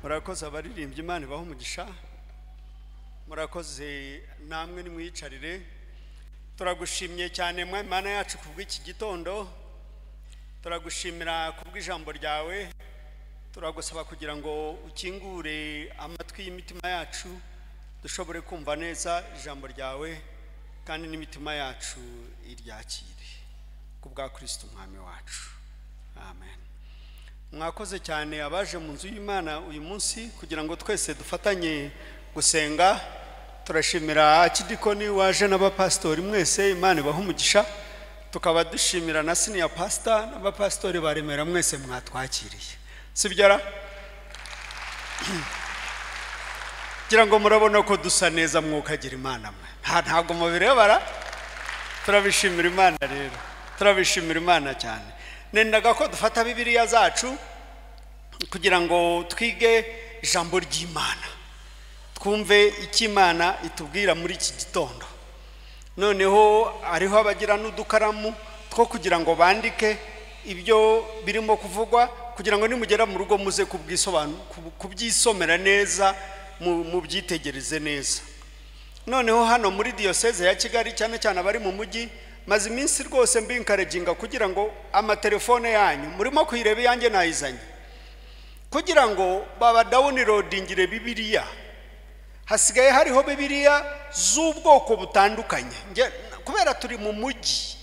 murakoze abaririmbyi Imana ibaho umugisha murakoze namwe nimwicarire turagushimye cyane mwa Imana yacu kubw'iki gitondo turagushimira kubw'ijambo ryawe turagusaba kugira ngo ukingure amatwi y'imitima yacu dushobore kumva neza ijambo ryawe kandi n'imitima yacu iryakire kubwa Kristo umwami wacu amen. Mwakoze cyane abaje mu nzu y'Imana uyu munsi kugira ngo twese dufatanye gusenga. Turashimira akidikoni waje n'abapastori mwese Imana ibaho umugisha, tukaba dushimira na senior pastor n'abapastori baremera mwese mwatwakiriye sibyara kugira ngo murabona ko dusa neza mwukagira Imana mwe ntabwo mubirebara. Turabishimira Imana rero turabishimira Imana cyane. Nendaga ko dufata Bibiliya zacu kugira ngo twige ijambo ry'Imana twumve icyo Imana itubwira muri iki gitondo. Noneho ariho abagira n'udukaramu two kugira ngo bandike ibyo birimo kuvugwa kugira ngo nimugera mu rugo muze kubyisomera neza mu byitegereze neza. Noneho hano muri diocese ya Kigali cyane cyane abari mu mujyi maze iminsi rwose mbinkarejinga kugira ngo amatelefone yanyu murimo kuyireba yanjye nayizanye kugira ngo baba downloadingire Bibiliya. Hasigaye hariho Bibiliya z'ubwoko butandukanye kubera turi mu mujyi.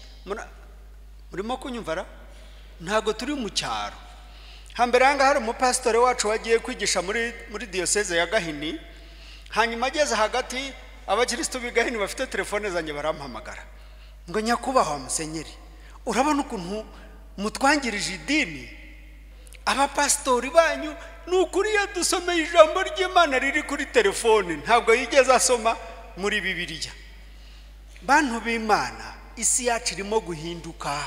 Murimo kunyumvara ntago turi mu cyaro. Hambere hanga hari umupasitore wacu wagiye kwigisha muri diocese ya Gahini, hanyuma ageze hagati abakristo b'Igahini bafite telefone zanjye barampamagara ngo nyakubahwa musenyeri urabona ukuntu mutwangirije idini abapastori banyu nukuri yadusomeye ijambo ry'Imana riri kuri telefone ntabwo yigeze asoma muri Bibiliya. Bantu b'Imana isi yacu irimo guhinduka.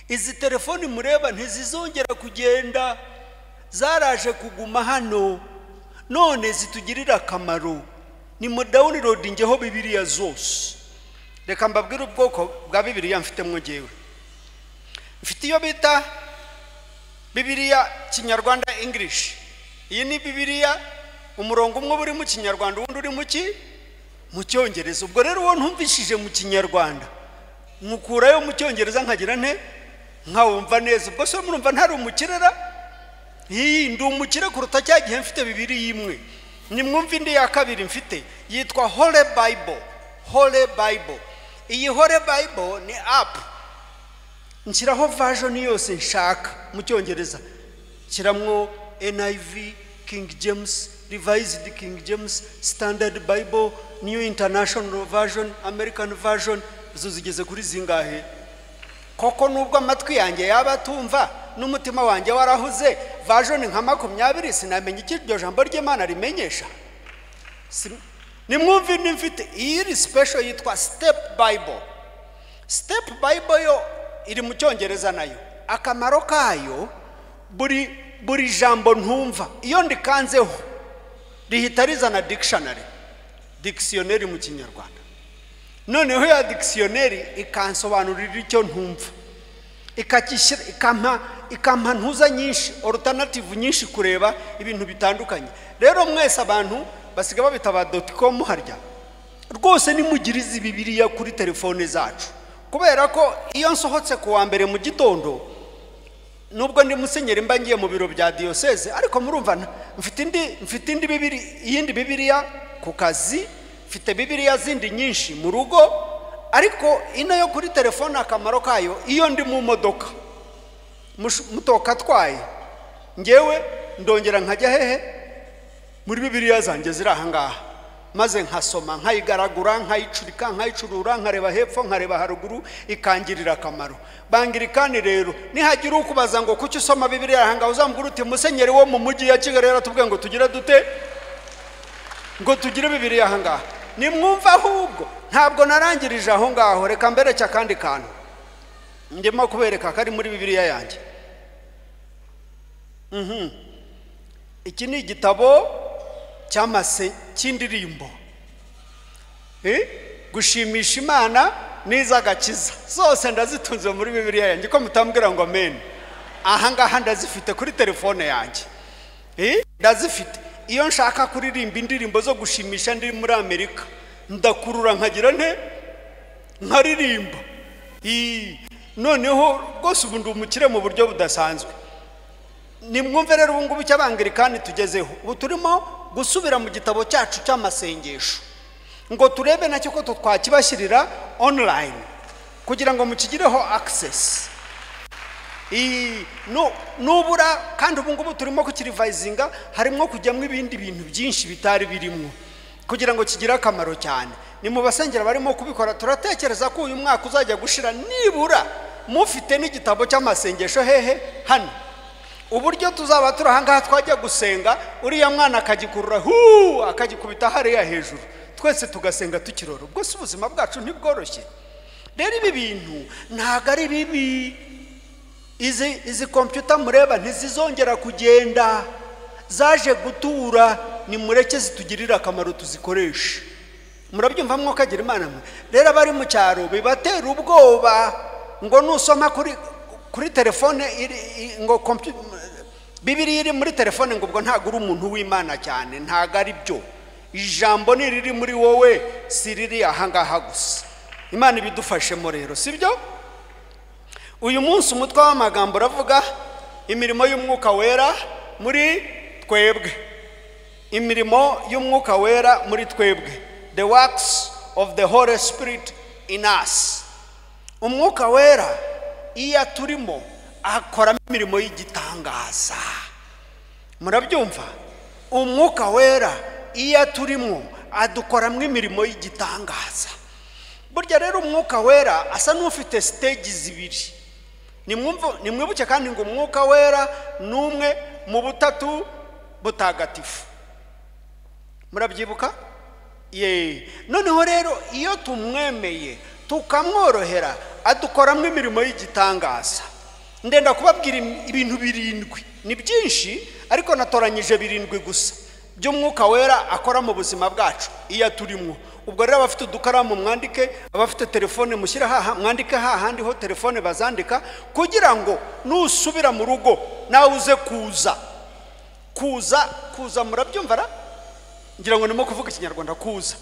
Izi telefone mureba ntizizongera kugenda, zaraje kuguma hano none zitugirira akamaro. Ni mu downloadingeho Bibiliya zose. Reka mbabwire ubwoko bwa Bibiliya mfite mwogewe. Mfite iyo bita Bibiliya Kinyarwanda English. Iyi ni Bibiliya umurongo umwe buri mu Kinyarwanda undi uri mu Cyongereza. Ubwo rero uwo ntumvishije mu Kinyarwanda nkukurayo mu Cyongereza nkagira nte nkawumva neza. Ubwo so murumva ntari umukirera ndi umukire kuruta cyagihe mfite Bibiliya imwe. Nimwumva indi ya kabiri mfite yitwa Holy Bible. Holy Bible. Iyi Holy Bible ni app nshyiraho version yose nshaka mu Cyongereza. Nshyiramo NIV, King James, Revised King James, Standard Bible, New International Version, American Version. Izo zigeze kuri zingahe? Koko nubwo amatwi yanjye yaba tumva n'umutima wanjye warahuze version nka 20 sinamenye iki iryo jambo ry'Imana rimenyesha. Nimwumve nimfite iyi special yitwa Step Bible. Step Bible yo iri mu Cyongereza nayo. Akamaro kayo buri jambo ntumva iyo ndikanzeho rihita rizana dictionary mu Kinyarwanda. Noneho ya dictionary ikansobanurira icyo ntumva, ikakishyira ikampa ntuza nyinshi, alternative nyinshi kureba ibintu bitandukanye. Rero mwese abantu basiga babita .com harya rwose nimugirize Bibiliya kuri telefone zacu kubera ko iyo nsohotse ku wa mbere mu gitondo nubwo ndi musenyeri mba ngiye mu biro bya diocese ariko murumva mfite indi Bibiliya ku kazi, mfite Bibiliya zindi nyinshi mu rugo, ariko ino yo kuri telefone akamaro kayo iyo ndi mu modoka mutoka twaye ngewe ndongera nkajya hehe muri Bibiliya zanjye ziri aha ngaha maze nkasoma nkayigaragura nkayicurika nkayicurura nkareba hepfo nkareba haruguru ikangirira akamaro. Bangirikani rero nihagira ukubaza ngo kuki usoma Bibiliya aha ngaha uzambwira uti musenyeri wo mu mujyi ya Kigali yaratubwiye ngo tugire dute ngo tugire Bibiliya aha ngaha. Nimwumva ahubwo ntabwo narangirije aho ngaho, reka mbere cya kandi kantu ndimo kubereka kari muri Bibiliya yanjye. Iki ni igitabo cyamase cy'indirimbo gushimisha Imana n'izagakiza zose ndazitunze muri Bibiliya yanjye ko mutambwira ngo amen. Aha ngaha ndazifite kuri telefone yanjye. ndazifite. Iyo nshaka kuririmba indirimbo zo gushimisha ndi muri Amerika, ndakurura nkagira nte nkaririmba. Noneho rwose ubu ndi umukire mu buryo budasanzwe. Nimwumve rero ubu ngubu cy'Abangilikani tugezeho. Ubu turimo gusubira mu gitabo cyacu cy'amasengesho ngo turebe nacyo ko twakibashyirira online kugira ngo mukigireho access. Nubura kandi ubu ngubu turimo kukirivayizinga, harimo kujyamo ibindi bintu byinshi bitari birimo kugira ngo kigire akamaro cyane. Ni mu basengera barimo kubikora. Turatekereza ko uyu mwaka uzajya gushira nibura mufite n'igitabo cy'amasengesho hehe hano. Uburyo tuzaba turahangaha twajya gusenga, uriya mwana akagikurura akagikubita hariya hejuru, twese tugasenga tukirora. Ubwo si ubuzima bwacu ntibworoshye. Rero ibi bintu ntago ari bibi. Izi computer mureba ntizizongera kugenda, zaje gutura. Ni mureke zitugirira akamaro tuzikoreshe. Murabyumva mwokagira Imana mwe. Rero abari mu cyaro bibatera ubwoba ngo nusoma kuri telefone ngo Bibiliya iri muri telefone ngo ubwo ntago uri umuntu w'Imana cyane. Ntago ari byo. Ijambo ni riri muri wowe, si riri ahangaha gusa. Imana ibidufashemo rero, sibyo? Uyu munsi umutwe w'amagambo uravuga imirimo y'Umwuka Wera muri twebwe. Imirimo y'Umwuka Wera muri twebwe. The works of the Holy Spirit in us. Umwuka Wera iya turimo akora imirimo y'igitangaza. Murabyumva? Umwuka Wera iya turimo adukoramo imirimo y'igitangaza. Burya rero Umwuka Wera asa n'ufite stage zibiri. Nimwibuke kandi ngo Umwuka Wera numwe mu butatu butagatifu. Murabyibuka? Noneho rero iyo tumwemeye tukamworohera adukoramo imirimo y'igitangaza. Ndenda kubabwira ibintu 7. Ni byinshi ariko natoranyije 7 gusa by'Umwuka Wera akora mu buzima bwacu iyo turimo. Ubwo rero abafite udukaramu mwandike, abafite telefone mushyira mwandike hahandi ho telefone bazandika, kugira ngo nusubira mu rugo nawe uze kuza. Murabyumva ra? Ngira ngo nimo kuvuga Ikinyarwanda kuza.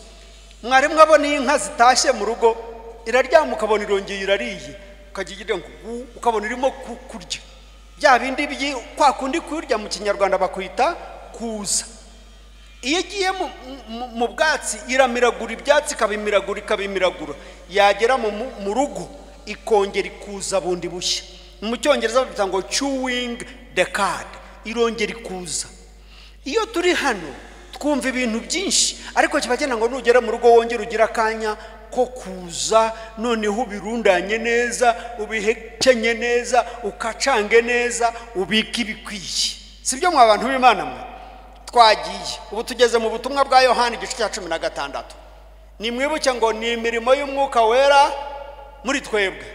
Mwari mwabona inka zitashye mu rugo, iraryama ukabona irongeye irariye, ukagigira ngo ukabona irimo kurya. Bya bindi kwa kundi kurya mu Kinyarwanda bakwita kuza. Iyo igiye mu bwatsi iramiragura ibyatsi, kabimiragura, yagera mu rugo ikongera ikuza bundi bushya. Mu Cyongereza bavuga ngo chewing the cud, irongera ikuza. Iyo turi hano twumva ibintu byinshi, ariko kibagena ngo nugera mu rugo wongera ugira akanya ko kuza, noneho ubirundanye neza, ubihekenye neza, ukacange neza, ubike ibikwiye. Sibyo mwa bantu b'Imana mwe? Twagiye ubu tugeze mu butumwa bwa Yohana igice cya 16. Nimwibuke ngo ni imirimo y'Umwuka Wera muri twebwe.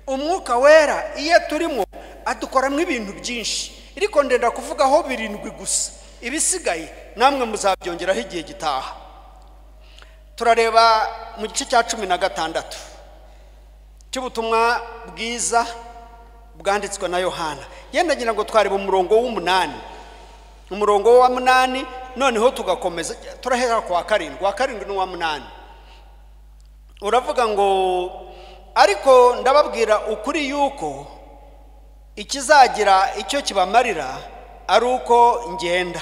Umwuka Wera iyo turimo adukoramo ibintu byinshi, ariko ndenda kuvugaho 7 gusa. Ibisigaye namwe muzabyongeraho igihe gitaha. Turareba mu gice cya 16 cy'ubutumwa bwiza bwanditswe na Yohana. Yenda ngira ngo twareba umurongo w'8. Umurongo wa 8 noneho tugakomeza turahera kwa 7. Wa 7 n'uwa 8. Uravuga ngo ariko ndababwira ukuri yuko ikizagira icyo kibamarira ari uko ngenda,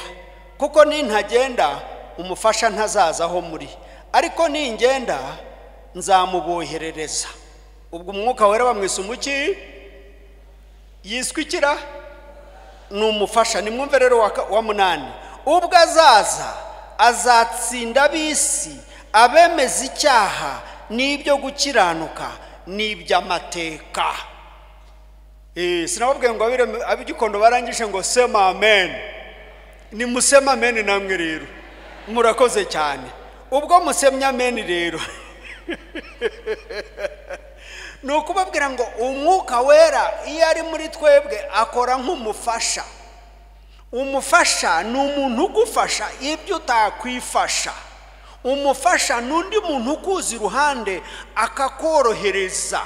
kuko nintagenda umufasha ntazazaho muri, ariko ningenda nzamuboherereza. Ubwo Umwuka Wera bamwise umuki yiswikira n'umufasha. Nimwumve rero wa 8. Ubwo azaza azatsinda ab'isi, abemeza icyaha n'ibyo gukiranuka n'iby'amateka. Sinababwiye ngo ab'Igikondo barangije ngo sema amen. Ni musema amen namwe rero. Murakoze cyane. Ubwo musemya amen rero nukubabwira ngo Umwuka Wera iyo ari muri twebwe akora nk'umufasha. Umufasha ni umuntu ugufasha ibyo utakwifasha. Umufasha nundi muntu ukuza iruhande akakorohereza,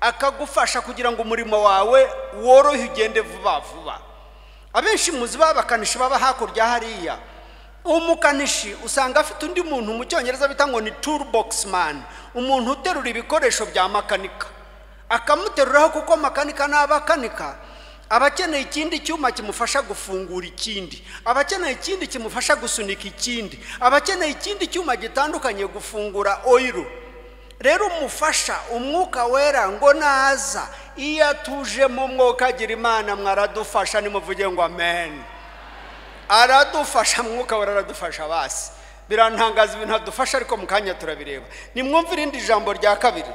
akagufasha kugira ngo umurimo wawe worohe ugende vuba vuba. abenshi muzi babakanishi baba hakurya hariya. Umukanishi usanga afite undi muntu mu cyongereza bita ngo ni toolbox man, umuntu uterura ibikoresho bya makanika, akamuteruraho kuko makanika n'abakanika abakeneye ikindi cyuma kimufasha gufungura ikindi, abakeneye ikindi kimufasha gusunika ikindi, abakeneye ikindi cyuma gitandukanye gufungura oil. Rero umufasha umwuka wera ngo naza iyo tuje mu mwuka agira Imana mwaradufasha, nimuvuge ngo amen. Aradufasha, mwuka wera aradufasha basi. Birantangaza ibintu adufasha ariko mukanya turabireba. Nimwumvire indi jambo rya kabiri.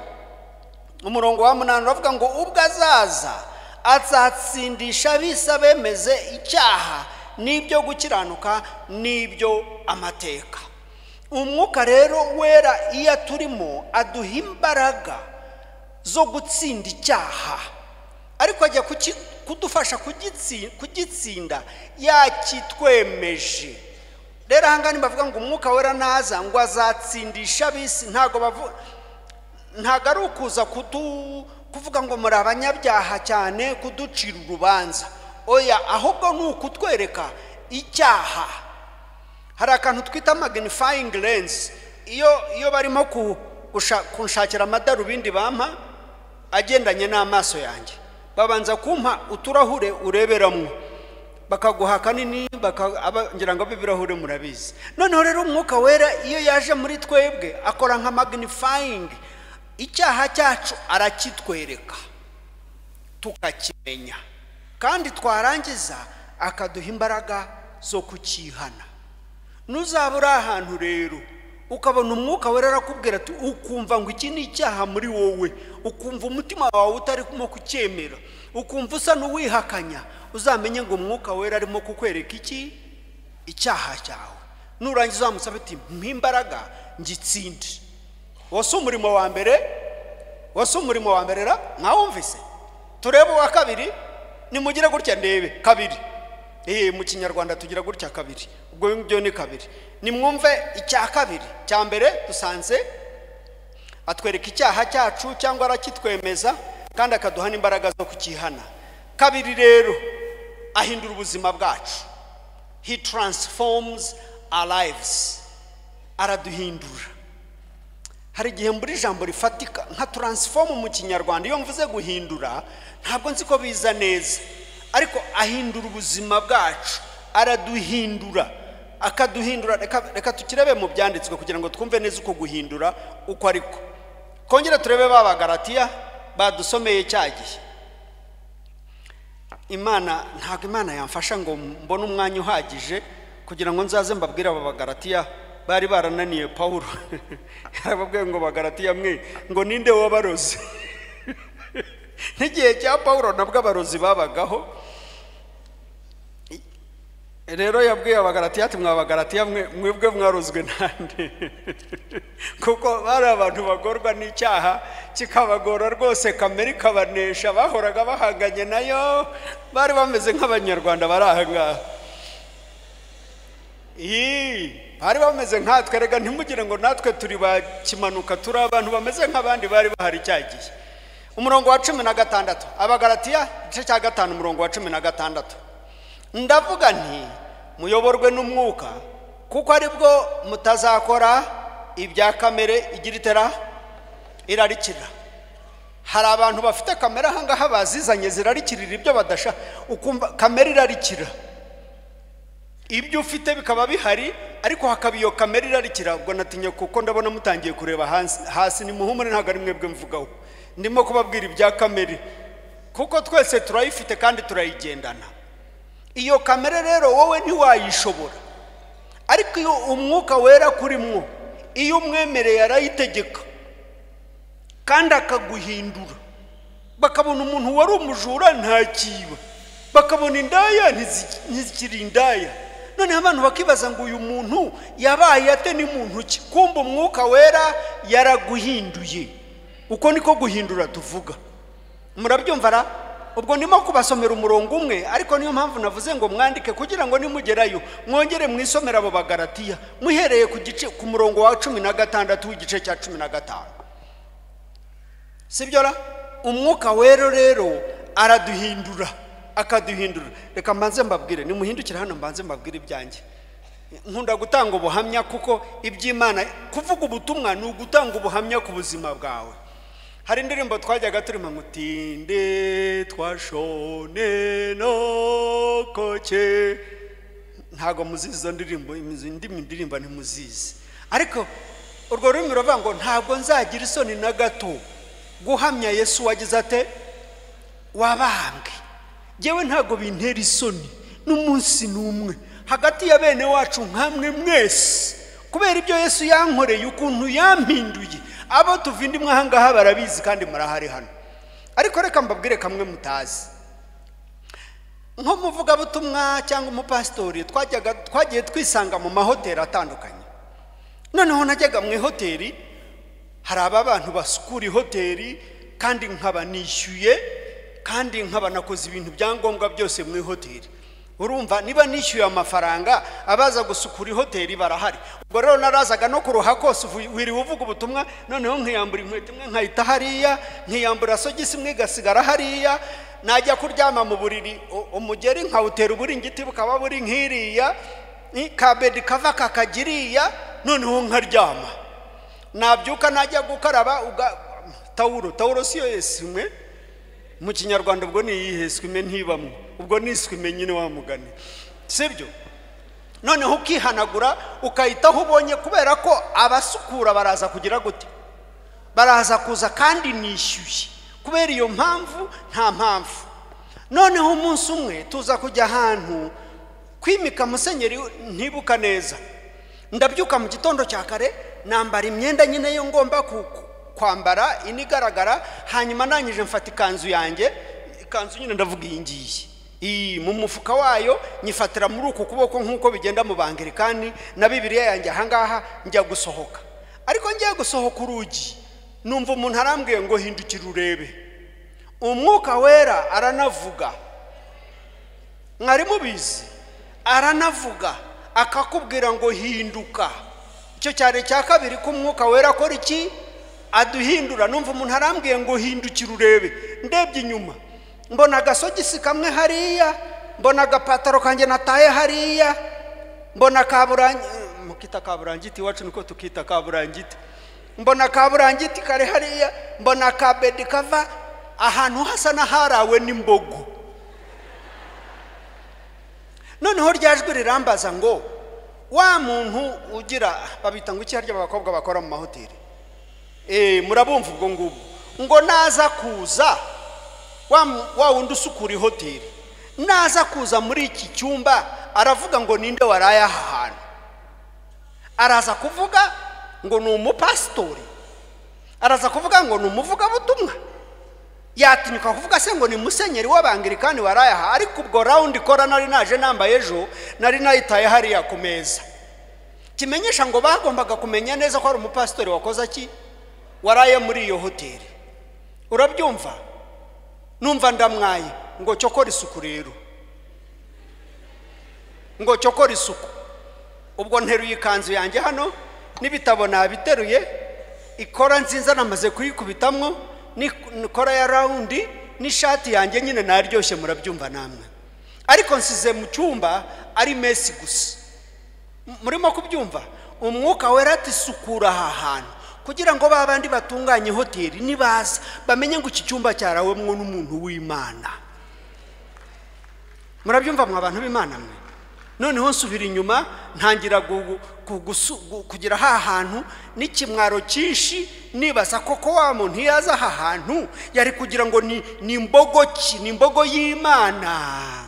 Umurongo wa 8 ravuga ngo ubwo azaza azatsindisha bisa bemeze icyaha n'ibyo gukiranuka n'ibyo amateka. Umwuka rero wera iyo turimo aduha imbaraga zo gutsinda icyaha, ariko ajya kudufasha kugitsinda yakitwemeje. Rero hangani bavuga ngo umwuka wera naza ngo azatsindisha bisi, ntago ari ukuza kuvuga ngo muri abanyabyaha cyane kuducira urubanza, oya, ahubwo ni ukutwereka icyaha. Hari akantu twita magnifying lens, iyo barimo kunshakira amadarubindi bampa agendanye n'amaso yanjye, babanza kumpa uturahure ureberamo, bakaguha kanini, ngira ngo bibirahure murabizi. Noneho rero umwuka wera iyo yaje muri twebwe akora nka magnifying, icyaha cyacu arakitwereka tukakimenya, kandi twarangiza akaduha imbaraga zo kukihana. Nuzabura ahantu rero ukabona umwuka wera arakubwira ati ukumva ngo iki ni icyaha muri wowe, ukumva umutima wawe utarimo kucyemera, ukumva usa n'uwihakanya, uzamenye ngo umwuka wera arimo kukwereka iki icyaha cyawe. Nurangiza uzamusaba ati mpimbaraga ngitsinde. Wose umurimo wa mbere ra mwawumvise. Turebe wa kabiri, nimugire gutya ndebe kabiri. Mu Kinyarwanda tugira gutya kabiri, ubwo byo ni kabiri. Nimwumve icya kabiri. Cya mbere dusanze atwereka icyaha cyacu cyangwa arakitwemeza kandi akaduha n'imbaraga zo kukihana. Kabiri rero ahindura ubuzima bwacu. He transforms our lives. Araduhindura. Hari igihe mburi ijambo rifatika nka transform mu Kinyarwanda, iyo mvuze guhindura ntabwo nzi ko biza neza, ariko ahindura ubuzima bwacu, araduhindura, akaduhindura. Reka tukirebe mu byanditswe kugira ngo twumve neza uko guhindura uko ariko. Kongera turebe b'Abagalatiya badusomeye cyagiye. Ntabwo Imana yamfasha ngo mbone umwanya uhagije kugira ngo nzaze mbabwire Abagalatiya bari barananiye Paulo. Yarababwiye ngo Bagalatiya mwe ngo ninde wabarozi. N'igihe cya Paulo nabwo abarozi babagaho. Rero yabwiye Abagalatiya ati Abagalatiya mwebwe mwarozwe nande. Kuko bari abantu bagorwa n'icyaha kikabagora rwose, kamere ikabanesha, bahoraga bahanganye nayo, bari bameze nk'Abanyarwanda bari aha ngaha. Bari bameze nkatwe, rega ntimugire ngo natwe turi bakimanuka, turi abantu bameze nk'abandi bari bahari cyagiye. Umurongo wa 16, Abagalatiya igice cya 5 umurongo wa 16. Ndavuga nti muyoborwe n'umwuka, kuko aribwo mutazakora ibya kamere igira itera irarikira. Hari abantu bafite kamera hangaha bazizanye zirarikirira ibyo badasha, ukumva kamera irarikira, ibyo ufite bikaba bihari, ariko hakaba iyo kamera irarikira. Ubwo natinye kuko ndabona mutangiye kureba hasi, ni muhumure ntago ari mwebwe mvugaho, ndimo kubabwira ibya kamera, kuko twese turayifite kandi turayigendana. Iyo kamera rero wowe ntiwayishobora, ariko iyo umwuka wera kurimwo, iyo umwemereye arayitegeka kandi akaguhindura. Bakabona umuntu wari umujura ntakiba, bakabona indaya ntizikiri indaya. None abantu bakibaza ngo uyu muntu yabaye ate ni muntu ki? Kumba umwuka wera yaraguhinduye. Uko niko guhindura tuvuga. Murabyumva ra? Ubwo ndimo kubasomera umurongo umwe, ariko niyo mpamvu navuze ngo mwandike kugira ngo nimugerayo mwongere mwisomera abo Bagalatiya muhereye ku murongo wa 16 w'igice cya 15. Sibyo ra? Umwuka wera rero araduhindura, akaduhindura. Reka mbanze mbabwire, nimuhindukire hano mbanze mbabwire ibyanjye. Nkunda gutanga ubuhamya kuko iby'Imana, kuvuga ubutumwa ni ugutanga ubuhamya ku buzima bwawe. Hari indirimbo twajyaga turimo ngutinde twashone no koche, ntago muzizi izo ndirimbo, indirimbo ntimuzizi, ariko urwo rurimi ruvuga ngo ntabwo nzagira isoni na gato guhamya Yesu wagize ate wabambwe. Jewe ntago bintera isoni n'umunsi n'umwe hagati ya bene wacu nkamwe mwese, kubera ibyo Yesu yankoreye, ukuntu yampinduye. Abo tuvindi mwahangaha barabizi kandi murahari hano. Ariko reka mbabwire kamwe mutazi. Nko muvuga butumwa cyangwa umupastori twagiye twisanga mu mahoteli atandukanye. Noneho najyaga mu hoteli, hari abantu basukura hoteli kandi nkaba nishyuye, kandi nkaba nakoze ibintu byangombwa byose mu hoteli. Urumva niba nishyuye amafaranga, abaza gusukura hoteli barahari. Ubwo rero narazaga no kuruha kose wiriwe uvuga ubutumwa, noneho nkiyambura inkweto imwe nkayita hariya, nkiyambura sogisi imwe gasigara hariya, najya kuryama mu buriri umugeri nkawutera uburingiti bukaba buri nkiriya, kabedi kava kakagiriya, noneho nkaryama. Nabyuka najya gukaraba tawuro siyo yesimwe mu Kinyarwanda, ubwo ni yiheswime ntibamwe, ubwo niswime nyine wa mugani, sibyo? Noneho ukihanagura ukayitaho ubonye, kubera ko abasukura baraza kugira gute, baraza kuza kandi nishyuye. Kubera iyo mpamvu nta mpamvu. Noneho umunsi umwe tuza kujya ahantu kwimika musenyeri ntibuka neza, ndabyuka mu gitondo cya kare, nambara imyenda nyine yo ngomba kwambara inigaragara, hanyuma nanyije mfata ikanzu yanjye, ikanzu nyine ndavuga iyi ngiyi mu mufuka wayo, nyifatira muri uko kuboko nk'uko bigenda mu Bangilikani na Bibiliya yanjye ahangaha, njya gusohoka. Ariko ngiye gusohoka urugi, numva umuntu arambwiye ngo hindukira urebe. Umwuka wera aranavuga, mwari mubizi, aranavuga akakubwira ngo hinduka. Icyo cyari cya kabiri ko umwuka wera akora iki, aduhindura. Numva umuntu arambwiye ngo hindukira urebe. Ndebye inyuma, mbona agasogisi kamwe hariya, mbona agapataro kanjye nataye hariya, mbona mukita kaburangiti, iwacu niko tukita kaburangiti, mbona kaburangiti kare hariya, mbona kabedi kava ahantu hasa n'aharawe n'imbogo. Noneho ryajwe rirambaza ngo wa muntu ugira, babita ngo iki harya abakobwa bakora mu mahoteli, murabumva ubwo ngubwo, ngo naza kuza wa wundi usukura hoteli, naza kuza muri iki cyumba aravuga ngo ninde waraye aha hantu. Araza kuvuga ngo ni umupastori, araza kuvuga ngo ni umuvuga butumwa, yatinyuka kuvuga se ngo ni musenyeri w'Abangilikani waraye aha. Ariko ubwo round kora nari naje nambaye ejo, nari nayitaye hariya ku meza, kimenyesha ngo bagombaga kumenya neza ko ari umupastori wakoze iki, waraye muri iyo hoteli. Urabyumva? Numva ndamwaye ngo cyokora isuku rero, ngo cyokora isuku. Ubwo nteruye ikanzu yanjye hano n'ibitabo nabiteruye, ikora nzinza namaze kuyikubitamwo, nikora ya roundi n'ishati yanjye nyine naryoshye, murabyumva namwe. Ariko nsize mu cyumba ari mesi gusa. Murimo kubyumva? Umwuka wera ati sukura aha hantu, kugira ngo babandi batunganye hoteli nibaza bamenye ngo iki cyumba cyarawemwo n'umuntu w'Imana. Murabyumva mwa abantu b'Imana mwe? Noneho nsubira inyuma, ntangira kugira aha hantu n'ikimwaro cyinshi, nibaza koko wa muntu yaza aha hantu yari kugira ngo ni imbogo ki, ni imbogo y'Imana,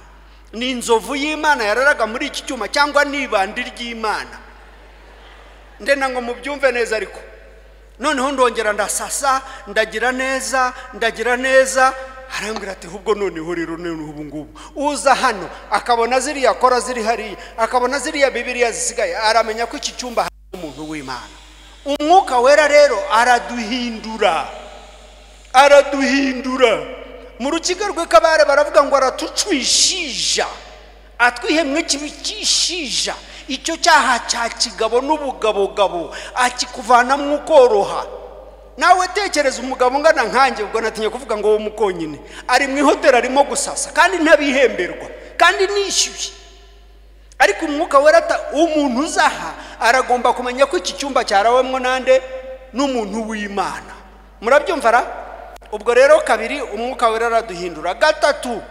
ni inzovu y'Imana yararaga muri iki cyuma, cyangwa nibandi ry'Imana. Ndena ngo mubyumve neza. Ariko noneho ndongera ndasasa, ndagira neza, arambwira ati hubwo noneho rero ubu ngubu uza hano akabona ziriya kora ziri hariya, akabona ziriya Bibiliya zisigaye, aramenya ko iki cyumba hari umuntu w'Imana. Umwuka wera rero araduhindura. Mu rukiga rw'Ikabare baravuga ngo aratucwishija, atwihemwe kibikishija, icyo cyaha cya kigabo n'ubugabogabo akikuvanamwo ukoroha. nawe tekereza umugabo ngana nkanjye ubwo natinye kuvuga ngo wo mukonyine ari mu hoteli arimo gusasa kandi ntabihemberwa kandi nishyuye ariko umwuka wera umuntu uzaha aragomba kumenya ko iki cyumba cyarawemwo nande n'umuntu w'Imana. Murabyumva ra? Ubwo rero kabiri umwuka wera araduhindura. Gatatu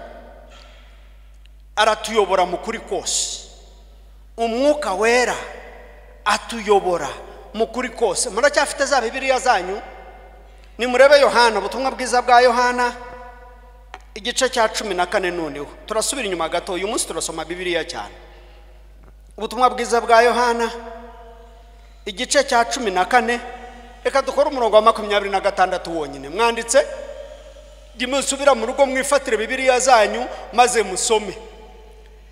aratuyobora mu kuri kose. Umwuka wera atuyobora mu kuri kose. Muracyafite za Bibiliya zanyu? Ni murebe Yohana, ubutumwa bwiza bwa Yohana igice cya 14 noneho. Turasubira inyuma gato, uyu munsi turasoma Bibiliya cyane. Ubutumwa bwiza bwa Yohana igice cya 14, reka dukora umurongo wa 26 wonyine. Mwanditse dimusubira mu rugo mwifatire Bibiliya zanyu maze musome.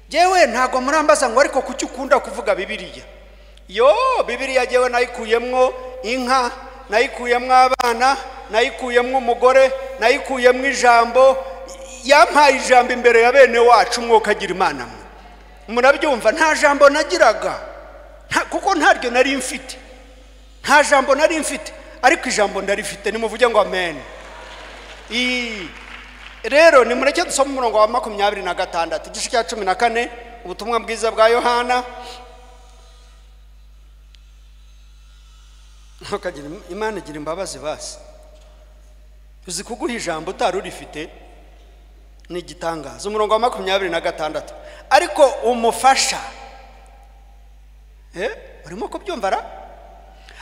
Jewe ntago murambaza ngo ariko kuki ukunda kuvuga Bibiliya? Yo Bibiliya jewe nayikuyemwo inka, nayikuyemwo abana, nayikuyemwo umugore, nayikuyemwo ijambo, yampaye ijambo imbere ya bene wacu mwokagira Imana. Murabyumva nta jambo nagiraga kuko ntaryo nari mfite, nta jambo nari mfite ariko ijambo ndarifite. Nimuvuge ngo amen. Rero ni mureke dusoma umurongo wa 26 igice cya 14 ubutumwa bwiza bwa Yohana. Ntukagira Imana igira imbabazi basi, uzi kuguha ijambo utari urifite ni igitangaza. Umurongo wa 26 ariko umufasha urimo kubyumva ra?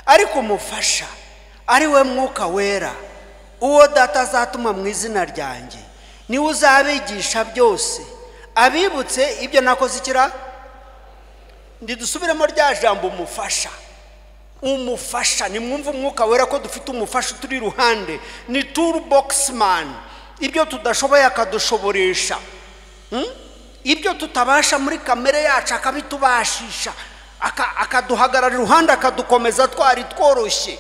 Ariko umufasha ari we mwuka wera uwo data azatuma mu izina ryanjye niwe uzabigisha byose abibutse ibyo nakoze ikira. Ndidusubiremo rya jambo umufasha. Umufasha ni mwumva umwuka wera ko dufite umufasha turi ruhande, ni toolboxman. Ibyo tudashoboye akadushoboresha, ibyo tutabasha muri kamere yacu akabitubashisha, akaduhagarara iruhande akadukomeza twari tworoshye.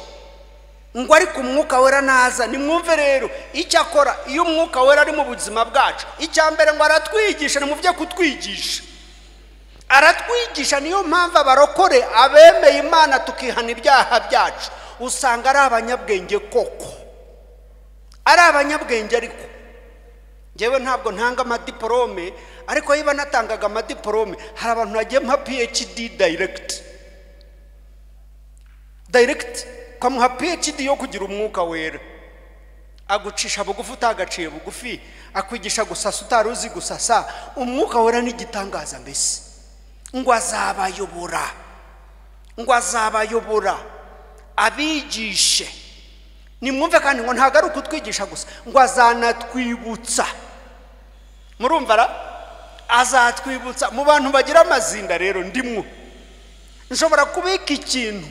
Ngo ariko umwuka wera naza, ni mwumve rero icyo akora. Iyo umwuka wera ari mu buzima bwacu, icya mbere ngo aratwigisha. Ni muvye kutwigisha, aratwigisha. Niyo mpamvu abarokore abemeye Imana tukihana ibyaha byacu usanga ari abanyabwenge koko, ari abanyabwenge. Ariko jewe ntabwo ntanga amadiplome, ariko yiba natangaga amadiplome hari abantu nagiye mpa PhD direct kamuha PhD yo kugira umwuka wera. Agucisha bugufi utagaciye bugufi, akwigisha gusasa utaruzi gusasa. Umwuka wera ni gitangaza mbese. Ngo azabayobora abigishe. Ni mwumve kandi ngo ntago ari ukutwigisha gusa, ngo azanatwibutsa. Murumva ra? Azatwibutsa. Mu bantu bagira amazinda rero ndimwo. Nshobora kubika ikintu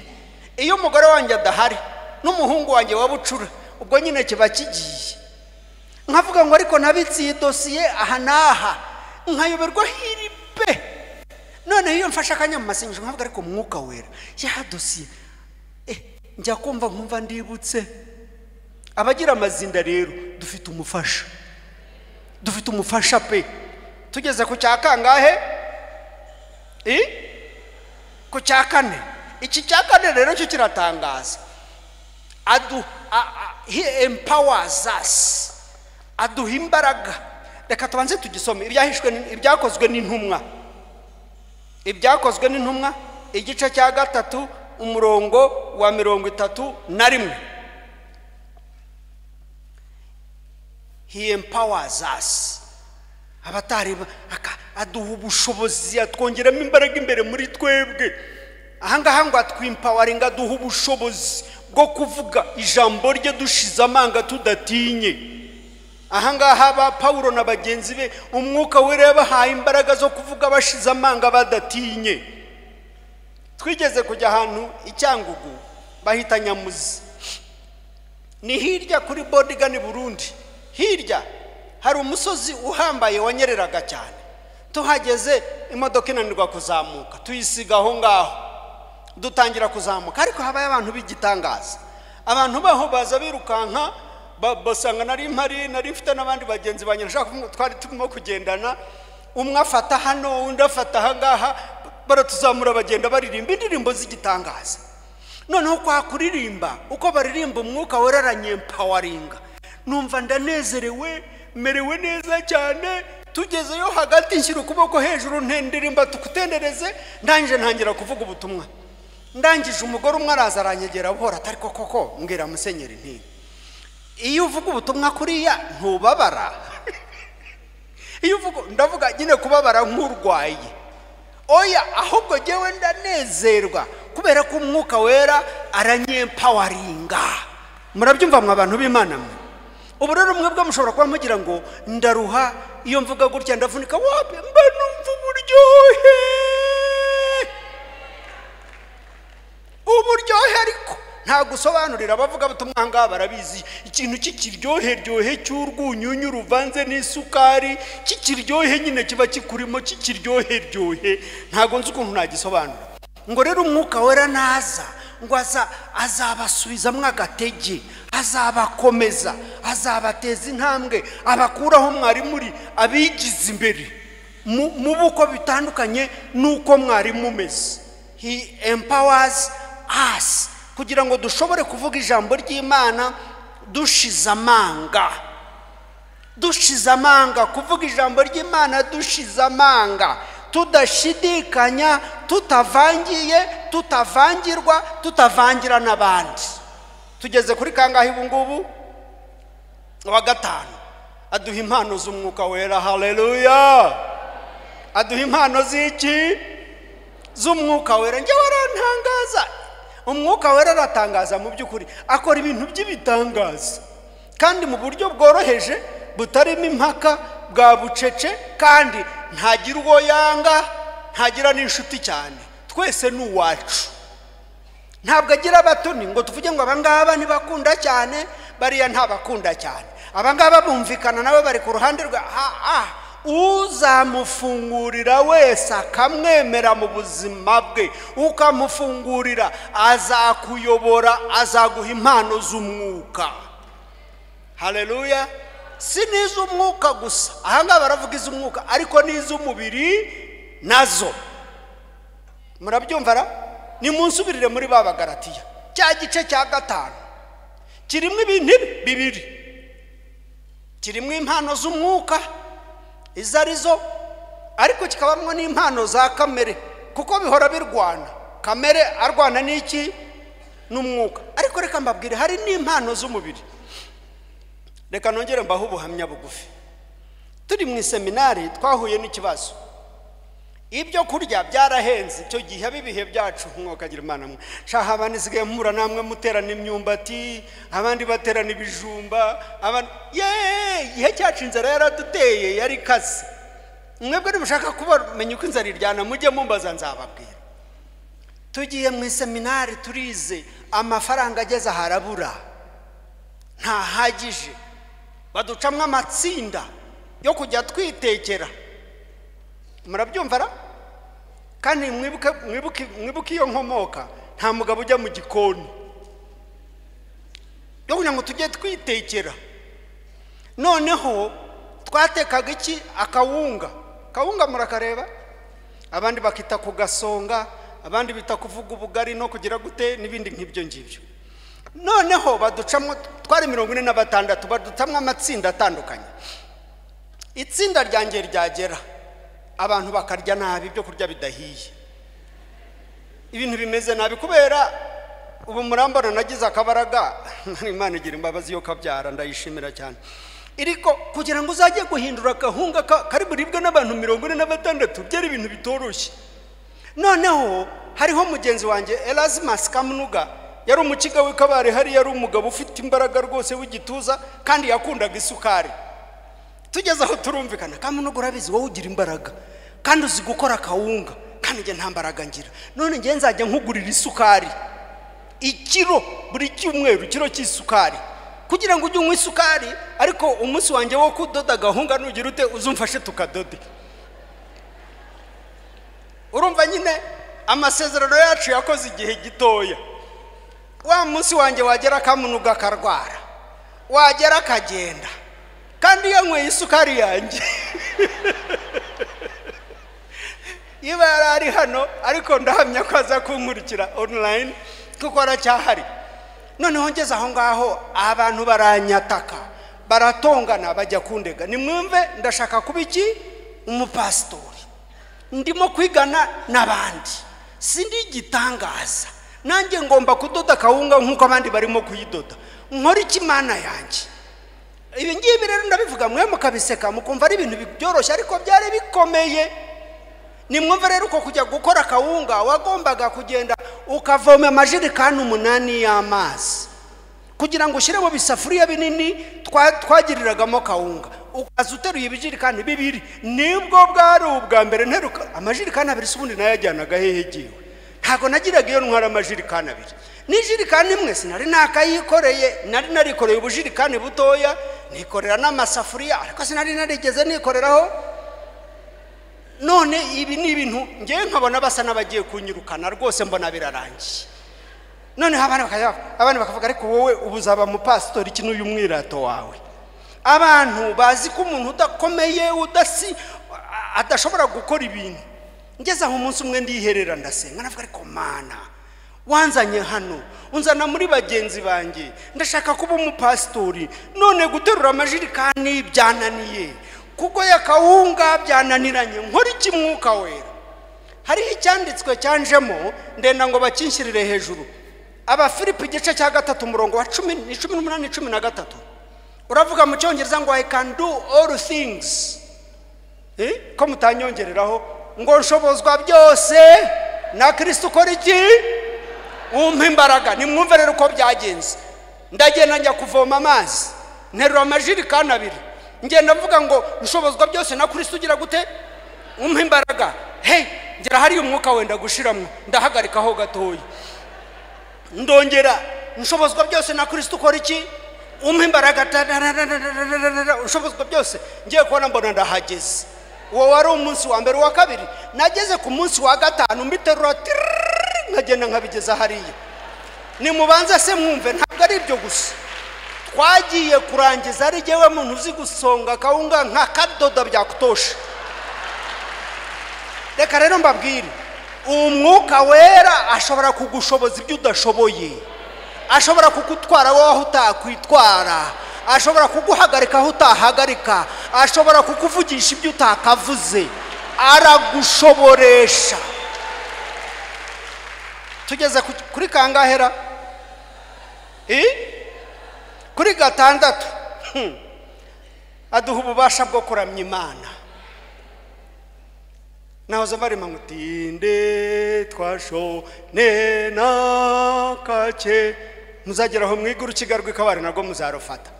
iyo umugore wanjye adahari n'umuhungu wanjye wabucura, ubwo nyine kiba kigiye. Nkavuga ngo ariko nabitsi dosiye aha naha, nkayoberwa hiripe. None iyo mfasha akanya mu masengesho nkavuga ariko mwuka wera ya dosiye njya kumva nkumva ndibutse. Abagira amazinda rero dufite umufasha, dufite umufasha pe. Tugeze ku cya kangahe? Ku cya 4. Iki cya 4 rero cyo kiratangaza. He empowers us, aduha imbaraga. Reka tubanze tugisome ibyakozwe n'intumwa. Ibyakozwe n'intumwa igice cya 3 umurongo wa 31. He empowers us. Abatari aduha ubushobozi, atwongeramo imbaraga imbere muri twebwe. Ahangaha ngo atwimpowering, aduha ubushobozi bwo kuvuga ijambo rye dushize amanga tudatinye. Ahangaha ba Paulo na bagenzi be umwuka wera yabahaye imbaraga zo kuvuga bashize amanga badatinye. Twigeze kujya ahantu Icyangugu bahita Nyamuzi, ni hirya kuri Bodigani Burundi. Hirya hari umusozi uhambaye wanyereraga cyane. Tuhageze imodoka inanirwa kuzamuka, tuyisiga aho ngaho dutangira kuzamuka. Ariko habaye abantu b'igitangaza. Abantu baho baza birukanka, basanga nari mfite n'abandi bagenzi banyashaka twari turimo kugendana. Umwe afata hano undi afata aha ngaha, baratuzamura bagenda baririmba indirimbo z'igitangaza. noneho kwa kuririmba uko baririmba umwuka wera aranyempoweringa, numva ndanezerewe merewe neza cyane. Tugezeyo hagati nshyira ukuboko hejuru ntendirimba tukutendereze, ndangije ntangira kuvuga ubutumwa. Ndangije umugore umwe araza aranyegera buhora, atari koko mbwira musenyeri nti iyo uvuga ubutumwa kuriya ntubabara? Iyo uvuga, ndavuga nyine kubabara nk'urwaye. Oya, ahubwo jewe ndanezerwa kubera ko umwuka wera aranyempoweringa. Murabyumva mwa abantu b'Imana mwe? Ubu rero mwebwe mushobora kuba mugira ngo ndaruha iyo mvuga gutya ndavunika, wapi mba numva uburyohe. Uburyohe ariko nta gusobanurira abavuga butumwa ngaha barabizi. Ikintu cy'ikiryohe cy'urwunyunyu ruvanze n'isukari, cy'ikiryohe nyine kiba kikurimo, cy'ikiryohe ntago nzi ukuntu nagisobanura. Ngo rero umwuka wera naza ngo azabasubizamwe agatege, azabakomeza, azabateza intambwe, abakuraho mwari muri abigize imbere mu buko bitandukanye nuko mwari mumeze. He empowers us kugira ngo dushobore kuvuga ijambo ry'Imana dushize amanga, kuvuga ijambo ry'Imana dushize amanga, tudashidikanya, tutavangiye, tutavangirwa, tutavangira n'abandi. Tugeze kuri kangahe ubu ngubu? Wa gatanu. Aduha impano z'umwuka wera. Haleluya! Aduha impano z'iki? Z'umwuka wera. Njye warantangaza. Umwuka wera aratangaza mu by'ukuri, akora ibintu by'ibitangaza kandi mu buryo bworoheje butarimo impaka, bwa bucece, kandi ntagira uwo yanga, ntagira n'inshuti cyane. Twese ni uwacu. Ntabwo agira abatoni ngo tuvuge ngo abangaba ntibakunda cyane, bariya ntabakunda cyane, abangaba bumvikana nawe bari ku ruhande rwa uzamufungurira wese akamwemera mu buzima bwe, ukamufungurira azakuyobora, azaguha impano z'umwuka. Haleluya! Si n'iz'umwuka gusa, ahanga baravuga iz'umwuka ariko n'iz'umubiri nazo. Murabyumva ra? Nimunsubirire muri Babagalatiya cya gice cya 5 kirimo ibintu bibiri. Kirimo impano z'umwuka izarizo, ariko kikabamwe n'impano za kamere, kuko bihora birwana. Kamere arwana n'iki? N'umwuka. Ariko reka mbabwire hari n'impano z'umubiri. Reka nongere mbaho ubuhamya bugufi. Turi mu seminari twahuye n'ikibazo. Ibyo kurya byarahenze cyo gihe bibihe byacu, mwokagira Imana mwe. Shaha abandi sigaye mpura namwe muterana imyumbati, abandi baterana ibijumba, igihe cyacu inzara yaraduteye yari kazi. Mwebwe nimushaka kumenya uko inzara iryana mujye mumbaza nzababwira. Tugiye mu seminari turize, amafaranga ageze harabura, ntahagije. Baducamwe amatsinda yo kujya twitekera. Murabyumva ra? Kandi mwibuke iyo nkomoka, nta mugabo ujya mu gikoni yo kugira ngo tujye twitekera. Noneho twatekaga iki? Akawunga. Kawunga murakareba? Abandi bakita ku gasonga, abandi bita kuvuga ubugari no kugira gute n'ibindi nk'ibyo ngibyo. Noneho baducamo, twari 46, badutamwe amatsinda atandukanye. Itsinda ryanjye ryagera, abantu bakarya nabi, ibyo kurya bidahiye, ibintu bimeze nabi kubera ubu murambana nagize akabaraga. Imana igira imbabazi yo kabyara, ndayishimira cyane. Iriko kugira ngo uzajye guhindura gahunga kari buribwe n'abantu 46 byari ibintu bitoroshye. Noneho hariho mugenzi wanjye Erasmus Kamunuga, yari umukiga w'Ikabare, hari yari umugabo ufite imbaraga rwose w'igituza kandi yakundaga isukari. Tugeze aho turumvikana, Kamunuga urabizi wowe ugira imbaraga kandi uzi gukora kawunga, kandi nge nta mbaraga ngira, none nge nzajya nkugurira isukari ikiro buri cyumweru, ikiro cy'isukari, kugira ngo ujye unywa isukari, ariko umunsi wanjye wo kudoda gahunga nugira ute uzumfashe tukadode. Urumva nyine amasezerano yacu yakoze igihe gitoya. Wa munsi wanjye wagera Kamunuga karwara, wagera akagenda, kandi yanyweye isukari yanjye. Iba ari hano, ariko ndahamya ko aza kunkurikira online, kuko aracyahari. Noneho ngeze aho ngaho abantu baranyataka baratongana bajya kundega, nimwumve ndashaka kuba iki umupasitori, ndimo kwigana n'abandi, sindi gitangaza, nanjye ngomba kudoda kawunga nkuko abandi barimo kuyidoda, nkora iki Mana yanjye. Ibi ngibi rero ndabivuga mwe mukabiseka mukumva ari ibintu byoroshye, ariko byari bikomeye. Nimwumve rero uko kujya gukora kawunga wagombaga kugenda ukavoma amajerikani 8 y'amazi kugira ngo ushyire mu bisafuriya binini twagiriragamo kawunga, ukaza uteruye ibijerikani 2, nibwo bwari ubwa mbere nteruka amajerikani 2. Subundi nayajyanaga hehe giwe? Ntago nagiraga iyo ntwara amajerikani 2, nijirikani imwe sinari nakayikoreye, nari narikoreye ubujirikani butoya, nikorera n'amasafuriya, ariko sinari narigeze nikoreraho. None ibi ni ibintu ngiye nkabona basa n'abagiye kunyirukana rwose, mbona birarangiye. None abana bakavuga ariko wowe ubuzaba mu pastor iki n'uyu mwirato wawe. Abantu bazi ko umuntu udakomeye adashobora gukora ibintu. Ngeze aho umunsi umwe ndiherera ndasenga, navuga ariko Mana wanzanye hano unzana muri bagenzi banjye, ndashaka kuba umupastori, none guterura amajerikani byananiye, kuko yakawunga byananiranye, nkora iki Mwuka Wera? Hari icyanditswe cyanjemo ndenda ngo bakinshirire hejuru. Abafilipi igice cya 3 umurongo wa 18-13 uravuga mu cyongereza ngo I can do all things, ko mutanyongereraho ngo nshobozwa byose na Kristo ukora iki umpa imbaraga. Nimwumve rero uko byagenze. Ndagenda njya kuvoma amazi, nterura amajerikani 2, ngenda mvuga ngo nshobozwa byose na Kristo ugira gute umpa imbaraga. Ngera hari umwuka wenda gushiramo, ndahagarikaho gatoya, ndongera nshobozwa byose na Kristo ukora iki umpa imbaraga, nshobozwa byose. Ngiye kubona mbona ndahageze. Uwo wari umunsi wa mbere. Wa kabiri nageze ku munsi wa 5 mbiterura nkagenda nkabigeza hariya. Nimubanza se mwumve, ntabwo ari ibyo gusa, twagiye kurangiza ari jewe muntu uzi gusonga kawunga nka kadoda bya kutosha. Reka rero mbabwire, Umwuka Wera ashobora kugushoboza ibyo udashoboye, ashobora kugutwara wowe aho utakwitwara, ashobora kuguhagarika aho utahagarika, ashobora kukuvugisha ibyo utakavuze, aragushoboresha. Tugeze kuri kangahera kuri 6 aduha ububasha bwo kuramya Imana. Nahoze barima ngutinde twashone nakake, muzageraho mwiguru kigarwe kabari nago muzarufata.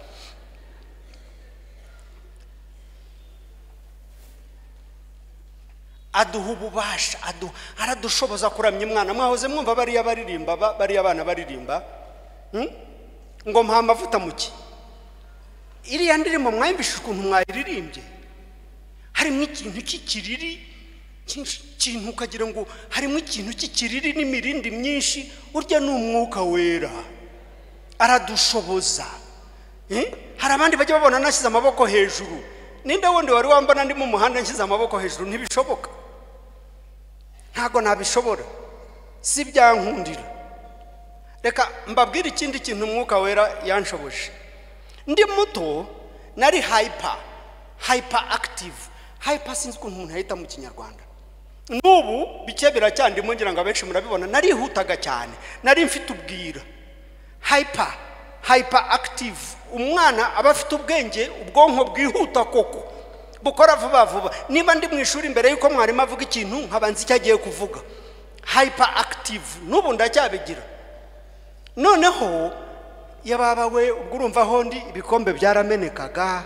Aduha ububasha, aradushoboza kuramya Imana. Mwahoze mwumva bariya baririmba, bariya abana baririmba ngo mpa amavuta muki. Iriya ndirimbo mwayumvise ukuntu mwayiririmbye, harimo ikintu cy'ikiriri kintu ukagira ngo harimo ikintu cy'ikiriri n'imirindi myinshi. Urya ni Umwuka Wera, aradushoboza. Hari abandi bajya babona nashyize amaboko hejuru. Ninde wundi wari wambona ndi mu muhanda nshyize amaboko hejuru? Ntibishoboka, ntago nabishobora, si byankundira. Reka mbabwire ikindi kintu Umwuka Wera yanshoboje. Ndi muto nari hyper active. Hyper sinzi ukuntu umuntu ahita mu Kinyarwanda. N'ubu bike biracyandimo ngira ngo abenshi murabibona, narihutaga cyane, nari mfite ubwira. Hyper active. Umwana aba afite ubwenge, ubwonko bwihuta koko, bukora vuba vuba. Niba ndi mu ishuri imbere yuko mwarimu avuga ikintu nkabanza icyo agiye kuvuga. Hyper active. N'ubu ndacyabigira. Noneho yababa we ubwo urumva hondi ibikombe byaramenekaga,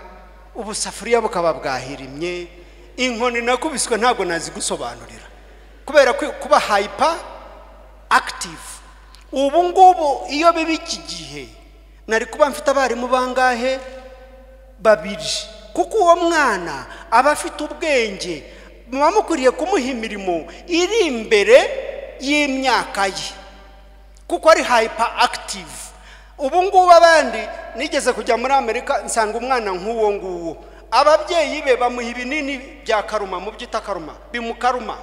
ubusafuriya bukaba bwahirimye, inkoni nakubiswe ntago nazi gusobanurira kubera kuba hyper active. Ubu ngubu iyo bibi iki gihe nari kuba mfite abarimu bangahe? 2, kuko uwo mwana aba afite ubwenge, mwamukuriye kumuha imirimo iri imbere y'imyaka ye, kuko ari hyper active. Ubu ngubu abandi nigeze kujya muri Amerika nsanga umwana nk'uwo nguwo, ababyeyi be bamuha ibinini bya karuma, mu byita karuma, bimukaruma.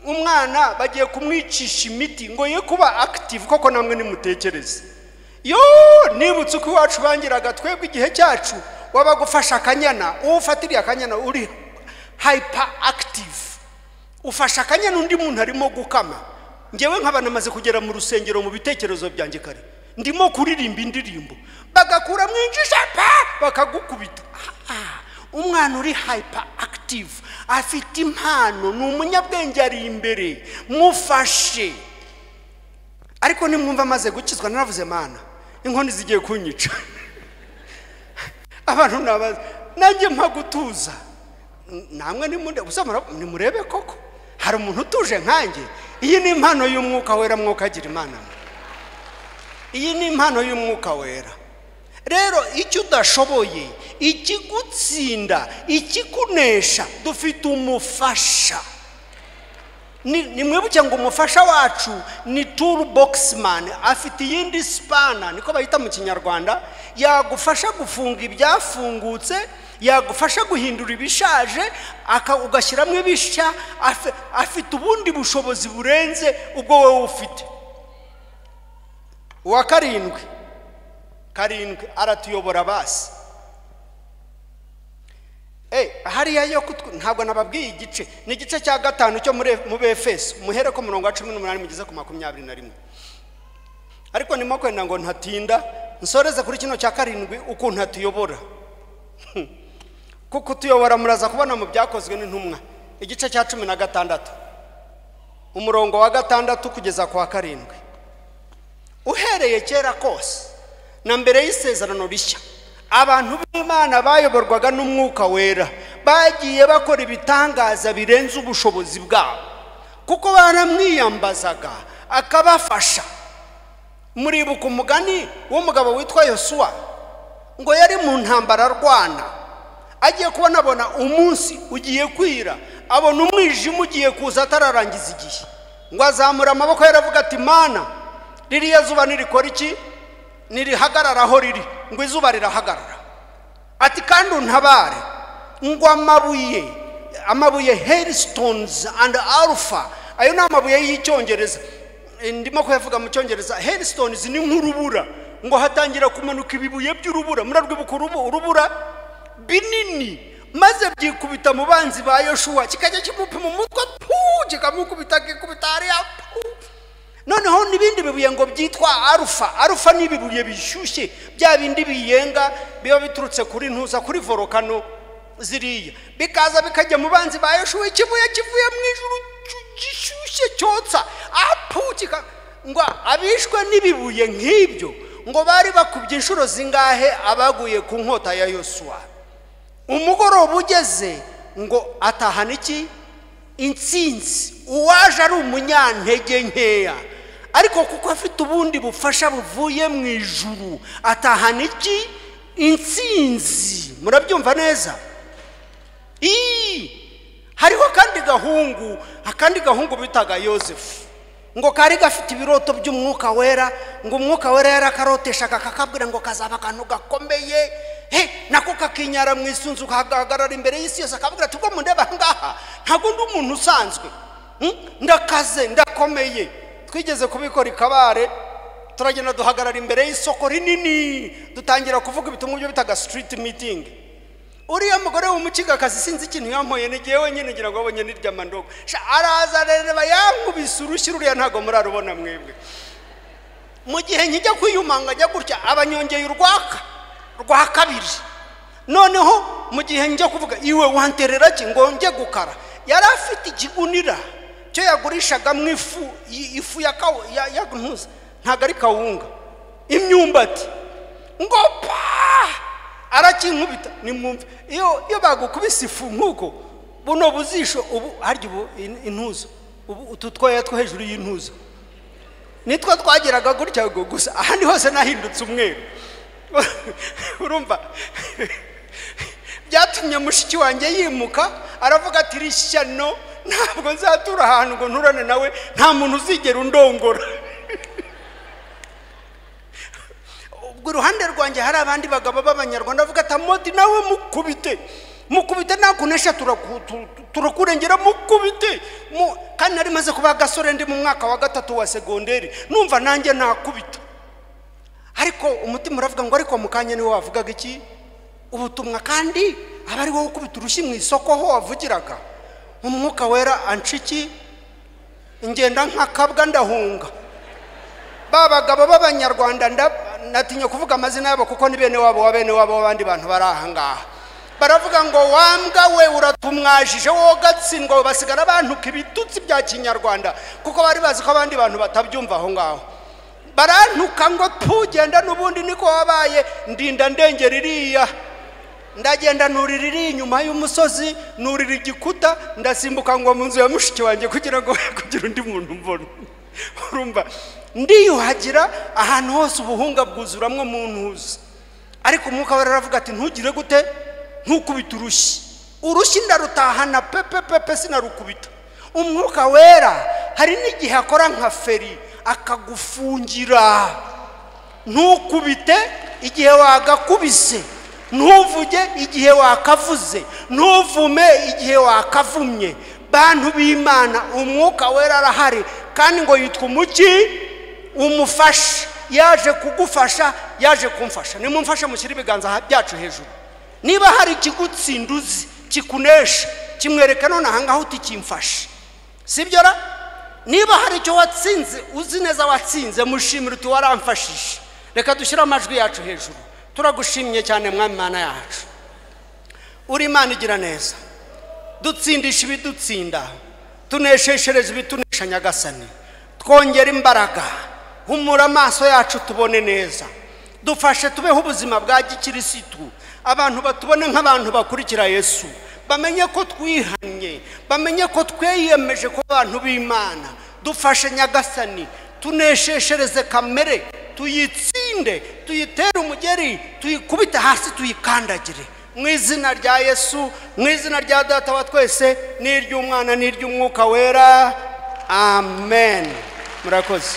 umwana bagiye kumwicisha imiti ngo ye kuba active koko namwe nimutekereze yo nibutse uko iwacu bangiraga twebwe igihe cyacu wabagufasha akanyana ufatiriye akanyana uri hyper active ufasha akanyana undi muntu arimo gukama ngewe nk'abana maze kugera mu rusengero mu bitekerezo byanjye kare ndimo kuririmba indirimbo bagakura mwinjisha bakagukubita umwana uri hyper active afite impano n'umunyabwenge ari imbere mufashe ariko nimwumva maze gukizwa naravuze mana inkoni zigiye kunyica abantu nabaza nanjye mpagutuza namwe nimurebe koko hari umuntu utuje nkanjye iyi ni impano y'umwuka wera mwuka agira imana iyi ni impano y'umwuka wera rero icyo udashoboye ikigutsinda ikikunesha dufite umufasha ni mwibuke ngo umufasha wacu ni toolboxman afite yindi spana niko bayita mu kinyarwanda yagufasha gufunga ibyafungutse yagufasha guhindura ibishaje ugashyiramo ibishya afite ubundi bushobozi burenze ubwo wowe ufite uwa karindwi aratuyobora basi hariya yo ntabwo nababwiye igice ni igice cya 5 cyo mu Befeso muhere ko 18 mugeze ku 21 ariko nimo kwenda ngo ntatinda nsoreze kuri kino cya 7 ukuntu atuyobora kuko tuyobora muraza kubona mu byakozwe n'intumwa igice cya 16 umurongo wa 6 kugeza kwa 7 uhereye kera kose na mbere y'isezerano rishya abantu b'Imana bayoborwaga n'umwuka wera bagiye bakora ibitangaza birenze ubushobozi bwabo kuko baramwiyambazaga akabafasha muribuka umugani w'umugabo witwa Yosuwa ngo yari mu ntambara arwana agiye kubona umunsi ugiye kwira abona umwijima ugiye kuza atararangiza igihe ngo azamura amaboko yaravuga ati mana ririya zuba nirikora iki nirihagararaho riri ngo izuba rirahagarara ati kandi untabare ngo amabuye hailstones and alpha ayo ni amabuye y'icyongereza ndimo kuyavuga mu cyongereza hailstones ni nk'urubura ngo hatangira kumanuka ibibuye by'urubura murarwibuka urubura binini maze byikubita mu banzi ba Yoshua kikajya kimupima umutwe kikamukubita hariya noneho nibindi bibuye ngo byitwa alpha ni ibibuye bishyushye bya bindi biyenga biba biturutse kuri ntuza kuri volcano ziriya bikaza bikajya mu banzi ba Yoshua ikibuye kivuye mu ijuru gishyushye cyotsa ngo abishwe n'ibibuye nk'ibyo ngo bari bakubye inshuro zingahe abaguye ku nkota ya Yoshua umugoroba ugeze ngo atahana iki intsinzi uwaje ari umunyantege nkeya ariko kuko afite ubundi bufasha buvuye mu ijuru atahana iki intsinzi murabyumva neza hariho akandi gahungu bitaga Yosefu ngo kari gafite ibiroto by'umwuka wera ngo umwuka wera yarakaroteshaga kakabwira ngo kazaba akantu gakomeye nako kakinyara mu isunzu kahagarara imbere y'isi yose akabwira ati ubwo mundeba ngaha ntabwo ndi umuntu usanzwe ndakaze ndakomeye twigeze kubikora ikabare turagenda duhagarara imbere y'isoko rinini dutangira kuvuga ibitumwa byo bitaga street meeting uriya mugore w'umukigakazi sinzi ikintu yampoye nigiye wenyine ngira ngo abonye n'iryama ndogo araza reba yankubise urushyi ruriya ntago murarubona mwebwe mu gihe nkijya kwiyumanga ajya gutya abanyongeye rwa kabiri noneho mu gihe njya kuvuga iwe wanterera ki ngo nge gukara yari afite ikigunira cyo yagurishaga mu ifu ya ntuza ntago ari kawunga imyumbati ngo arakinkubita nimwumve iyo bagukubise ifu nkuko buno buzisho ubu harya ubu intuzo ubu ututwaya two hejuru y'intuzo nitwo twageraga gutya gusa ahandi hose nahindutse umweru urumva byatumye mushiki wanjye yimuka aravuga ati rishyano ntabwo nzatura ahantu ngo nturane nawe nta muntu uzigera undongora ubwo uruhande rwanjye hari abandi bagabo b'abanyarwanda bavuga ati amodi nawe mukubite mukubite nakunesha turakurengera mukubite kandi nari maze kuba gasore ndi mu mwaka wa 3 wa segonderi numva nanjye nakubita ariko umutima uravuga ngo ariko mukanye niwe wavugaga iki ubutumwa kandi abari wowe ukubita urushyi mu isoko ho wavugiraga umwuka wera anshiki ingenda nkakabwa ndahunga babagabo b'abanyarwanda natinye kuvuga amazina yabo kuko ni bene wabo abandi bantu barahangaha baravuga ngo wambwa we uratumwajije wo gatsindwa basigara abantu kibitutsi bya kinyarwanda kuko bari bazi ko abandi bantu batabyumva aho ngaho barantuka ngo tugenda nubundi niko wabaye ndinda ndengera iriya ndagenda nuririra inyuma y'umusozi nurira igikuta ndasimbuka ngo mu nzu ya mushiki wanjye kugira undi muntu mbona urumva ndiyuhagira ahantu hose ubuhunga bwuzuramwe mu ntuzi ariko umwuka wera aravuga ati ntugire gute ntukubita urushyi ndarutahana pepe sinarukubita umwuka wera hari n'igihe akora nka feri akagufungira ntukubite igihe wagakubise ntuvuge igihe wakavuze ntuvume igihe wakavumye bantu b'Imana umwuka wera arahari kandi ngo yitwa umuki umufasha yaje kugufasha yaje kumfasha nimumfashe mushyira ibiganza byacu hejuru niba hari ikigutsinduzi kikunesha kimwereka none ahangaho utikimfasha sibyo ra niba hari icyo watsinze uzi neza watsinze mushimira uti waramfashije reka dushyira amajwi yacu hejuru turagushimye cyane mwami Mana yacu uri Imana igira neza dutsindisha ibidutsinda tunesheshereje ibitunesha Nyagasani twongera imbaraga humura amaso yacu tubone neza dufashe tubeho ubuzima bwa gikirisitu abantu batubone nk'abantu bakurikira Yesu bamenye ko twihanye bamenye ko twiyemeje ko abantu b'Imana dufashe Nyagasani tunesheshereze kamere tuyitsinde tuyitere umugeri tuyikubite hasi tuyikandagire mu izina rya Yesu mu izina rya Data wa twese n'iry'Umwana n'iry'Umwuka wera amen murakoze